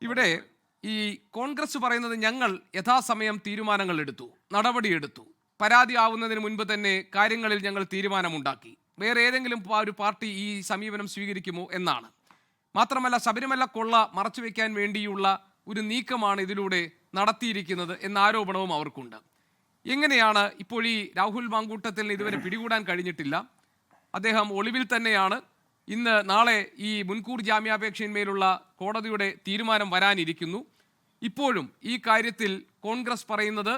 ഇവിടെ ഈ കോൺഗ്രസ് പറയുന്നത് ഞങ്ങൾ യഥാസമയം തീരുമാനങ്ങൾ എടുത്തു, നടപടിയെടുത്തു, പരാതി ആവുന്നതിന് മുൻപ് തന്നെ കാര്യങ്ങളിൽ ഞങ്ങൾ തീരുമാനമുണ്ടാക്കി, വേറെ ഏതെങ്കിലും ഒരു പാർട്ടി ഈ സമീപനം സ്വീകരിക്കുമോ എന്നാണ്. മാത്രമല്ല ശബരിമല കൊള്ള മറച്ചുവെക്കാൻ വേണ്ടിയുള്ള ഒരു നീക്കമാണ് ഇതിലൂടെ നടത്തിയിരിക്കുന്നത് എന്ന ആരോപണവും അവർക്കുണ്ട്. എങ്ങനെയാണ് ഇപ്പോൾ ഈ രാഹുൽ മാങ്കൂട്ടത്തിൽ ഇതുവരെ പിടികൂടാൻ കഴിഞ്ഞിട്ടില്ല, അദ്ദേഹം ഒളിവിൽ തന്നെയാണ്. ഇന്ന് നാളെ ഈ മുൻകൂർ ജാമ്യാപേക്ഷയിന്മേലുള്ള കോടതിയുടെ തീരുമാനം വരാനിരിക്കുന്നു. ഇപ്പോഴും ഈ കാര്യത്തിൽ കോൺഗ്രസ് പറയുന്നത്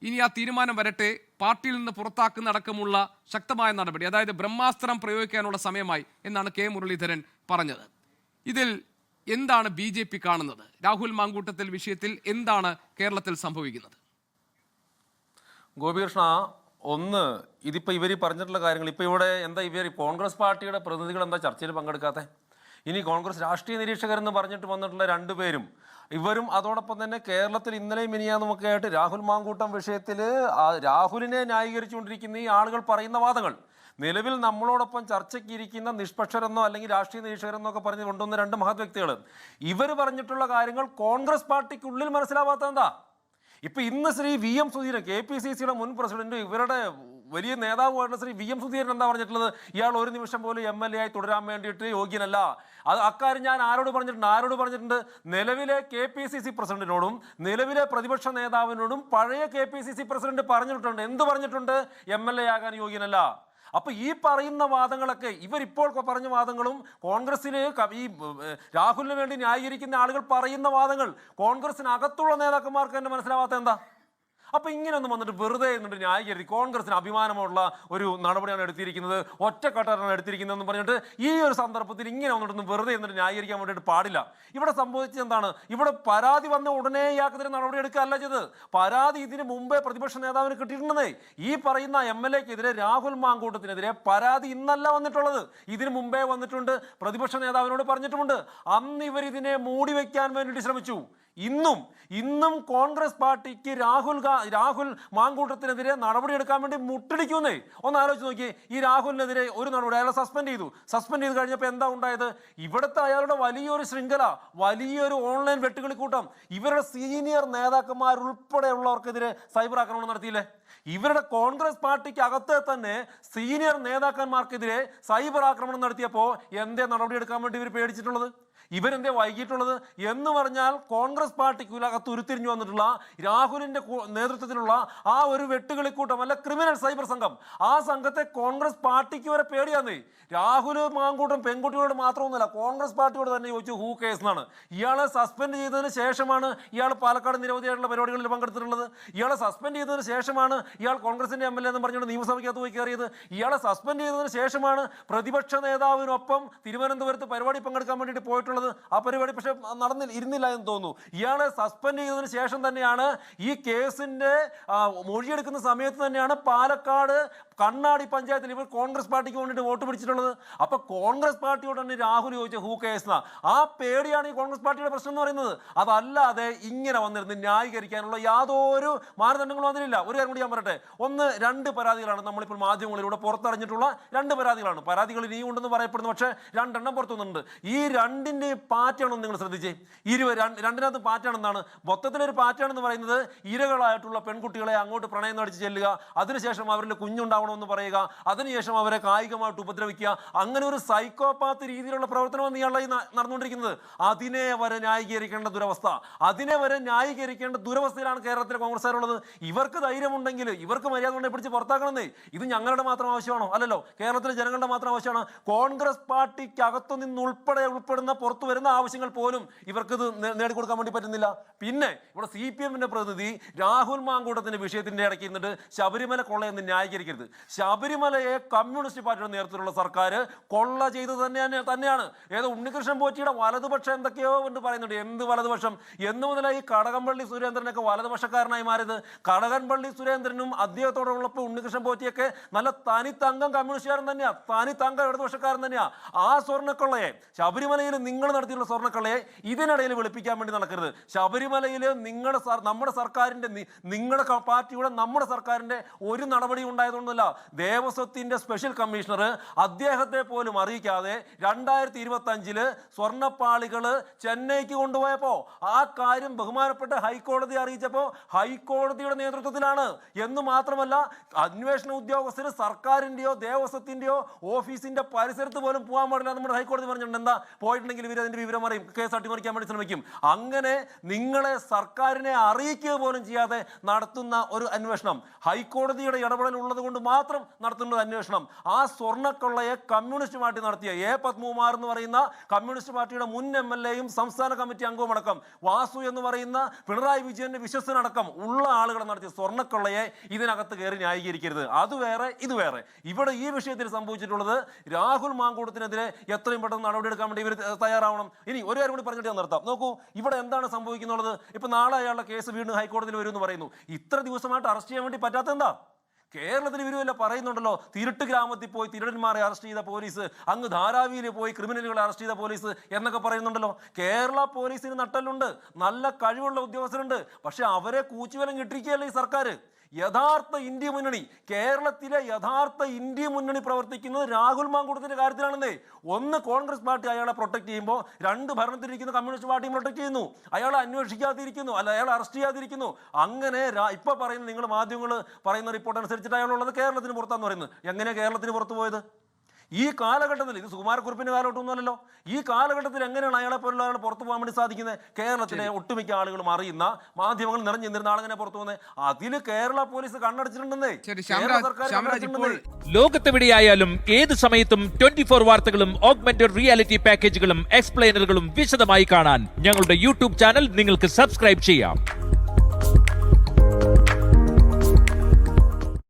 ഇനി ആ തീരുമാനം വരട്ടെ, പാർട്ടിയിൽ നിന്ന് പുറത്താക്കുന്നതടക്കമുള്ള ശക്തമായ നടപടി, അതായത് ബ്രഹ്മാസ്ത്രം പ്രയോഗിക്കാനുള്ള സമയമായി എന്നാണ് കെ മുരളീധരൻ പറഞ്ഞത്. ഇതിൽ എന്താണ് BJP കാണുന്നത്? രാഹുൽ മാങ്കൂട്ടത്തിൽ വിഷയത്തിൽ എന്താണ് കേരളത്തിൽ സംഭവിക്കുന്നത്? ഗോപികൃഷ്ണ, ഒന്ന് ഇതിപ്പോൾ ഇവർ പറഞ്ഞിട്ടുള്ള കാര്യങ്ങൾ ഇപ്പോൾ ഇവിടെ എന്താ ഇവർ കോൺഗ്രസ് പാർട്ടിയുടെ പ്രതിനിധികൾ എന്താ ചർച്ചയിൽ പങ്കെടുക്കാത്ത? ഇനി കോൺഗ്രസ് രാഷ്ട്രീയ നിരീക്ഷകരെന്ന് പറഞ്ഞിട്ട് വന്നിട്ടുള്ള രണ്ടുപേരും ഇവരും അതോടൊപ്പം തന്നെ കേരളത്തിൽ ഇന്നലെയും മിനിയാന്നുമൊക്കെ ആയിട്ട് രാഹുൽ മാങ്കൂട്ടം വിഷയത്തിൽ രാഹുലിനെ ന്യായീകരിച്ചുകൊണ്ടിരിക്കുന്ന ഈ ആളുകൾ പറയുന്ന വാദങ്ങൾ നിലവിൽ നമ്മളോടൊപ്പം ചർച്ചയ്ക്ക് ഇരിക്കുന്ന നിഷ്പക്ഷരെന്നോ അല്ലെങ്കിൽ രാഷ്ട്രീയ നിരീക്ഷകരെന്നോ ഒക്കെ പറഞ്ഞ് കൊണ്ടുവന്ന രണ്ട് മഹത് വ്യക്തികൾ ഇവർ പറഞ്ഞിട്ടുള്ള കാര്യങ്ങൾ കോൺഗ്രസ് പാർട്ടിക്കുള്ളിൽ മനസ്സിലാവാത്ത എന്താ? ഇപ്പൊ ഇന്ന് ശ്രീ VM സുധീരൻ, KPCCയുടെ മുൻ പ്രസിഡന്റ്, ഇവരുടെ വലിയ നേതാവുമായിട്ടുള്ള ശ്രീ VM സുധീരൻ എന്താ പറഞ്ഞിട്ടുള്ളത്? ഇയാൾ ഒരു നിമിഷം പോലും MLA ആയി തുടരാൻ വേണ്ടിയിട്ട് യോഗ്യനല്ല. അക്കാര്യം ഞാൻ ആരോട് പറഞ്ഞിട്ടുണ്ട്? നിലവിലെ KPCC പ്രസിഡന്റിനോടും നിലവിലെ പ്രതിപക്ഷ നേതാവിനോടും പഴയ KPCC പ്രസിഡന്റ് പറഞ്ഞിട്ടുണ്ട്. എന്ത് പറഞ്ഞിട്ടുണ്ട്? MLA ആകാൻ യോഗ്യനല്ല. അപ്പൊ ഈ പറയുന്ന വാദങ്ങളൊക്കെ ഇവരിപ്പോൾ പറഞ്ഞ വാദങ്ങളും കോൺഗ്രസിന് ഈ രാഹുലിന് വേണ്ടി ന്യായീകരിക്കുന്ന ആളുകൾ പറയുന്ന വാദങ്ങൾ കോൺഗ്രസിനകത്തുള്ള നേതാക്കന്മാർക്ക് തന്നെ മനസ്സിലാവാത്ത എന്താ? അപ്പൊ ഇങ്ങനെയൊന്നും വന്നിട്ട് വെറുതെ എന്നിട്ട് ന്യായീകരിക്കും കോൺഗ്രസിന് അഭിമാനമുള്ള ഒരു നടപടിയാണ് എടുത്തിരിക്കുന്നത്, ഒറ്റക്കെട്ടാണ് എടുത്തിരിക്കുന്നതെന്ന് പറഞ്ഞിട്ട് ഈ ഒരു സന്ദർഭത്തിൽ ഇങ്ങനെ വന്നിട്ടൊന്നും വെറുതെ എന്നിട്ട് ന്യായീകരിക്കാൻ വേണ്ടിയിട്ട് പാടില്ല. ഇവിടെ സംഭവിച്ചത് എന്താണ്? ഇവിടെ പരാതി വന്ന ഉടനെ ഇയാൾക്കെതിരെ നടപടി എടുക്കുകയല്ല ചെയ്തത്. പരാതി ഇതിന് മുമ്പേ പ്രതിപക്ഷ നേതാവിന് കിട്ടിയിട്ടുണ്ടെന്നേ. ഈ പറയുന്ന MLAക്കെതിരെ രാഹുൽ മാങ്കൂട്ടത്തിനെതിരെ പരാതി ഇന്നല്ല വന്നിട്ടുള്ളത്, ഇതിന് മുമ്പേ വന്നിട്ടുണ്ട്, പ്രതിപക്ഷ നേതാവിനോട് പറഞ്ഞിട്ടുമുണ്ട്. അന്ന് ഇവർ ഇതിനെ മൂടി വയ്ക്കാൻ വേണ്ടിയിട്ട് ശ്രമിച്ചു. ഇന്നും കോൺഗ്രസ് പാർട്ടിക്ക് രാഹുൽ മാങ്കൂട്ടത്തിനെതിരെ നടപടിയെടുക്കാൻ വേണ്ടി മുട്ടടിക്കുന്നേ. ഒന്ന് ആലോചിച്ച് നോക്കി, ഈ രാഹുലിനെതിരെ ഒരു നടപടി അയാളെ സസ്പെൻഡ് ചെയ്ത് കഴിഞ്ഞപ്പോൾ എന്താ ഉണ്ടായത്? ഇവിടുത്തെ അയാളുടെ വലിയൊരു ശൃംഖല, വലിയൊരു ഓൺലൈൻ വെട്ടുകളിക്കൂട്ടം ഇവരുടെ സീനിയർ നേതാക്കന്മാരുൾപ്പെടെയുള്ളവർക്കെതിരെ സൈബർ ആക്രമണം നടത്തിയില്ലേ? ഇവരുടെ കോൺഗ്രസ് പാർട്ടിക്ക് അകത്തെ തന്നെ സീനിയർ നേതാക്കന്മാർക്കെതിരെ സൈബർ ആക്രമണം നടത്തിയപ്പോൾ എന്തേ നടപടിയെടുക്കാൻ വേണ്ടി ഇവർ പേടിച്ചിട്ടുള്ളത്? ഇവരെന്തേ വൈകിട്ടുള്ളത് എന്ന് പറഞ്ഞാൽ കോൺഗ്രസ് പാർട്ടിക്കകത്ത് ഉരുത്തിരിഞ്ഞു വന്നിട്ടുള്ള രാഹുലിന്റെ നേതൃത്വത്തിലുള്ള ആ ഒരു വെട്ടുകളിക്കൂട്ടം, അല്ല ക്രിമിനൽ സൈബർ സംഘം, ആ സംഘത്തെ കോൺഗ്രസ് പാർട്ടിക്ക് വരെ പേടിയാന്നേ. രാഹുൽ മാങ്കൂട്ടം പെൺകുട്ടികളോട് മാത്രമൊന്നുമല്ല, കോൺഗ്രസ് പാർട്ടിയോട് തന്നെ ചോദിച്ചു ഹൂ കേസ് എന്നാണ്. ഇയാളെ സസ്പെൻഡ് ചെയ്തതിന് ശേഷമാണ് ഇയാൾ പാലക്കാട് നിരവധിയായിട്ടുള്ള പരിപാടികളിൽ പങ്കെടുത്തിട്ടുള്ളത്. ഇയാളെ സസ്പെൻഡ് ചെയ്തതിന് ശേഷമാണ് ഇയാൾ കോൺഗ്രസിന്റെ MLA എന്ന് പറഞ്ഞുകൊണ്ട് നിയമസഭയ്ക്കകത്ത് പോയി കയറിയത്. ഇയാളെ സസ്പെൻഡ് ചെയ്തതിന് ശേഷമാണ് പ്രതിപക്ഷ നേതാവിനൊപ്പം തിരുവനന്തപുരത്ത് പരിപാടി പങ്കെടുക്കാൻ വേണ്ടിയിട്ട് പോയിട്ടുള്ളത്. ആ പരിപാടി പക്ഷെ ഇരുന്നില്ല എന്ന് തോന്നുന്നു. ഇയാളെ സസ്പെൻഡ് ചെയ്തതിന് ശേഷം തന്നെയാണ് ഈ കേസിന്റെ മൊഴിയെടുക്കുന്ന സമയത്ത് തന്നെയാണ് പാലക്കാട് കണ്ണാടി പഞ്ചായത്തിൽ ഇവർ കോൺഗ്രസ് പാർട്ടിക്ക് വേണ്ടിയിട്ട് വോട്ട് പിടിച്ചിട്ടുള്ളത്. അപ്പൊ കോൺഗ്രസ് പാർട്ടിയോട് തന്നെ രാഹുൽ ചോദിച്ച ഹൂ കേസ് ആ പേടിയാണ് ഈ കോൺഗ്രസ് പാർട്ടിയുടെ പ്രശ്നം എന്ന് പറയുന്നത്. അതല്ലാതെ ഇങ്ങനെ വന്നിരുന്ന് ന്യായീകരിക്കാനുള്ള യാതൊരു മാനദണ്ഡങ്ങളും അതിലില്ല. ഒരു കാര്യം കൂടി ഞാൻ പറയട്ടെ, രണ്ട് പരാതികളാണ് നമ്മളിപ്പോൾ മാധ്യമങ്ങളിലൂടെ പുറത്തറിഞ്ഞിട്ടുള്ള രണ്ട് പരാതികളാണ്. പരാതികൾ ഇനിയും ഉണ്ടെന്ന് പറയപ്പെടുന്നു, പക്ഷേ രണ്ടെണ്ണം പുറത്തു വന്നിട്ടുണ്ട്. ഈ രണ്ടിന്റെ പാറ്റേൺ നിങ്ങൾ ശ്രദ്ധിച്ചേ. രണ്ടിനകത്ത് പാറ്റേൺ എന്താണ്? മൊത്തത്തിലൊരു പാറ്റേൺ എന്ന് പറയുന്നത് ഇരകളായിട്ടുള്ള പെൺകുട്ടികളെ അങ്ങോട്ട് പ്രണയം നടിച്ച് ചെല്ലുക, അതിനുശേഷം അവരുടെ കുഞ്ഞുണ്ടാവണമെന്ന് പറയുക, അതിനുശേഷം അവരെ കായികമായിട്ട് ഉപദ്രവിക്കുക, അങ്ങനെ ഒരു സൈക്കോപാത്ത് രീതിയിലുള്ള പ്രവർത്തനമാണ് ഇയാളെ നടന്നുകൊണ്ടിരിക്കുന്നത്. അതിനെ വരെ ന്യായീകരിക്കേണ്ട ദുരവസ്ഥയിലാണ് കേരളത്തിലെ കോൺഗ്രസ്സുകാരുള്ളത്. ഇവർക്ക് ധൈര്യമുണ്ടെങ്കിൽ, ഇവർക്ക് മര്യാദ ഉണ്ടെങ്കിൽ പിടിച്ച് പുറത്താക്കണമെന്നേ. ഇത് ഞങ്ങളുടെ മാത്രം ആവശ്യമാണോ? അല്ലല്ലോ, കേരളത്തിലെ ജനങ്ങളുടെ മാത്രം ആവശ്യമാണ്. കോൺഗ്രസ് പാർട്ടിക്ക് അകത്തു ഉൾപ്പെടുന്ന പുറത്തു വരുന്ന ആവശ്യങ്ങൾ പോലും ഇവർക്ക് ഇത് നേടിക്കൊടുക്കാൻ വേണ്ടി പറ്റുന്നില്ല. പിന്നെ ഇവിടെ CPMന്റെ പ്രതിനിധി രാഹുൽ മാങ്കൂട്ടത്തിന്റെ വിഷയത്തിന്റെ ഇടയ്ക്ക് ഇരുന്നിട്ട് ശബരിമല കൊള്ളയെന്ന് ന്യായീകരിക്കരുത്. ശബരിമലയെ കമ്മ്യൂണിസ്റ്റ് പാർട്ടിയുടെ നേതൃത്വത്തിലുള്ള സർക്കാർ കൊള്ള ചെയ്തത് തന്നെയാണ്. ഏതോ ഉണ്ണികൃഷ്ണൻ പോറ്റിയുടെ വലതുപക്ഷം എന്തൊക്കെയോ എന്ന് പറയുന്നുണ്ട്. എന്ത് വലതുപക്ഷം? എന്ന് മുതലായി കടകംപള്ളി സുരേന്ദ്രനൊക്കെ വലതുപക്ഷക്കാരനായി മാറിയത്? കടകംപള്ളി സുരേന്ദ്രനും അദ്ദേഹത്തോടുള്ളപ്പോൾ ഉണ്ണികൃഷ്ണൻ പോറ്റിയൊക്കെ നല്ല തനിത്തങ്കം കമ്മ്യൂണിസ്റ്റുകാരൻ തന്നെയാ, തനിത്തങ്കം ഇടതുപക്ഷക്കാരൻ തന്നെയാ. ആ സ്വർണ്ണക്കൊള്ളയെ ശബരിമലയിൽ നിങ്ങൾ നിങ്ങൾ നടത്തിയുള്ള സ്വർണ്ണക്കള്ളയെ ഇതിനിടയിൽ വെളുപ്പിക്കാൻ വേണ്ടി നടക്കരുത്. ശബരിമലയിൽ നമ്മുടെ സർക്കാരിന്റെ നിങ്ങളുടെ പാർട്ടിയുടെ നമ്മുടെ സർക്കാരിന്റെ ഒരു നടപടി ഉണ്ടായതൊന്നുമല്ല. ദേവസ്വത്തിന്റെ സ്പെഷ്യൽ കമ്മീഷണർ അദ്ദേഹത്തെ പോലും അറിയിക്കാതെ 2025 സ്വർണ്ണപ്പാളികൾ ചെന്നൈക്ക് കൊണ്ടുപോയപ്പോ ആ കാര്യം ബഹുമാനപ്പെട്ട ഹൈക്കോടതി അറിയിച്ചപ്പോൾ ഹൈക്കോടതിയുടെ നേതൃത്വത്തിലാണ്. എന്ന് മാത്രമല്ല, അന്വേഷണ ഉദ്യോഗസ്ഥർ സർക്കാരിന്റെയോ ദേവസ്വത്തിന്റെയോ ഓഫീസിന്റെ പരിസരത്ത് പോലും പോകാൻ പാടില്ല നമ്മുടെ ഹൈക്കോടതി പറഞ്ഞിട്ടുണ്ട്. എന്താ, പോയിട്ടുണ്ടെങ്കിൽ ഇവർ അതിന്റെ വിവരം അറിയും, കേസ് അട്ടിമറിക്കാൻ വേണ്ടി ശ്രമിക്കും. അങ്ങനെ നിങ്ങളെ സർക്കാരിനെ അറിയിക്കുക പോലും ചെയ്യാതെ നടത്തുന്ന ഒരു അന്വേഷണം, ഹൈക്കോടതിയുടെ ഇടപെടൽ ഉള്ളത് കൊണ്ട് മാത്രം നടത്തുന്ന അന്വേഷണം, ആ സ്വർണ്ണക്കൊള്ളയെ കമ്മ്യൂണിസ്റ്റ് പാർട്ടി നടത്തിയ പത്മകുമാർ എന്ന് പറയുന്ന കമ്മ്യൂണിസ്റ്റ് പാർട്ടിയുടെ മുൻ MLA-യും സംസ്ഥാന കമ്മിറ്റി അംഗവുമടക്കം, വാസു എന്ന് പറയുന്ന പിണറായി വിജയന്റെ വിശ്വസ്തനടക്കം ഉള്ള ആളുകൾ നടത്തിയ സ്വർണ്ണക്കൊള്ളയെ ഇതിനകത്ത് കയറി ന്യായീകരിക്കരുത്. അത് വേറെ ഇത് വേറെ. ഇവിടെ ഈ വിഷയത്തിൽ സംഭവിച്ചിട്ടുള്ളത് രാഹുൽ മാങ്കൂട്ടത്തിനെതിരെ എത്രയും പെട്ടെന്ന് നടപടിയെടുക്കാൻ വേണ്ടി ഇവർ തയ്യാറാവണം. ഇനി ഒരു കാര്യം കൂടി പറഞ്ഞിട്ട് ഞാൻ നിർത്താം. നോക്കൂ, ഇവിടെ എന്താണ് സംഭവിക്കുന്നത്? ഇപ്പൊ നാളെ അയാളുടെ കേസ് വീണ്ടും ഹൈക്കോടതിയിൽ വരും എന്ന് പറയുന്നു. ഇത്ര ദിവസമായിട്ട് അറസ്റ്റ് ചെയ്യാൻ വേണ്ടി പറ്റാത്ത എന്താ? കേരളത്തിൽ ഇവരുമല്ല പറയുന്നുണ്ടല്ലോ, തിരുട്ട് ഗ്രാമത്തിൽ പോയി തിരുടന്മാരെ അറസ്റ്റ് ചെയ്ത പോലീസ്, അങ്ങ് ധാരാവിയിൽ പോയി ക്രിമിനലുകളെ അറസ്റ്റ് ചെയ്ത പോലീസ് എന്നൊക്കെ പറയുന്നുണ്ടല്ലോ. കേരള പോലീസിന് നട്ടലുണ്ട്, നല്ല കഴിവുള്ള ഉദ്യോഗസ്ഥരുണ്ട്. പക്ഷെ അവരെ കൂച്ചുവിലം കിട്ടിയിരിക്കുകയല്ലേ ഈ സർക്കാർ. യഥാർത്ഥ ഇന്ത്യ മുന്നണി, കേരളത്തിലെ യഥാർത്ഥ ഇന്ത്യ മുന്നണി പ്രവർത്തിക്കുന്നത് രാഹുൽ മാങ്കൂട്ടത്തിന്റെ കാര്യത്തിലാണെന്നേ. ഒന്ന് കോൺഗ്രസ് പാർട്ടി അയാളെ പ്രൊട്ടക്ട് ചെയ്യുമ്പോൾ, രണ്ട് ഭരണത്തിലിരിക്കുന്ന കമ്മ്യൂണിസ്റ്റ് പാർട്ടിയും പ്രൊട്ടക്ട് ചെയ്യുന്നു. അയാളെ അന്വേഷിക്കാതിരിക്കുന്നു, അല്ല അയാളെ അറസ്റ്റ് ചെയ്യാതിരിക്കുന്നു. അങ്ങനെ ഇപ്പൊ പറയുന്ന നിങ്ങൾ മാധ്യമങ്ങൾ പറയുന്ന റിപ്പോർട്ട് അനുസരിച്ചിട്ട് അയാളുള്ളത് കേരളത്തിന് പുറത്താന്ന് പറയുന്നത്. എങ്ങനെയാണ് കേരളത്തിന് പുറത്തു പോയത്? ഈ കാലഘട്ടത്തിൽ, ഇത് സുകുമാരക്കുറിപ്പിന്റെ കാലഘട്ടമൊന്നുമല്ലല്ലോ, ഈ കാലഘട്ടത്തിൽ എങ്ങനെയാണ് അയാളെ പോലുള്ള ആൾ പുറത്തു പോകാൻ വേണ്ടി സാധിക്കുന്നത്? കേരളത്തിലെ ഒട്ടുമിക്ക ആളുകളും അറിയുന്ന മാധ്യമങ്ങൾ നിറഞ്ഞിരുന്ന ആളെങ്ങനെ പുറത്തു പോകുന്നത്? അതില് കേരള പോലീസ് കണ്ണടച്ചിട്ടുണ്ടെന്നേ. ലോകത്തെവിടെയായാലും ഏത് സമയത്തും 24 വാർത്തകളും ഓഗ്മെന്റഡ് റിയാലിറ്റി പാക്കേജുകളും എക്സ്പ്ലെയിനറുകളും വിശദമായി കാണാൻ ഞങ്ങളുടെ യൂട്യൂബ് ചാനൽ നിങ്ങൾക്ക് സബ്സ്ക്രൈബ് ചെയ്യാം.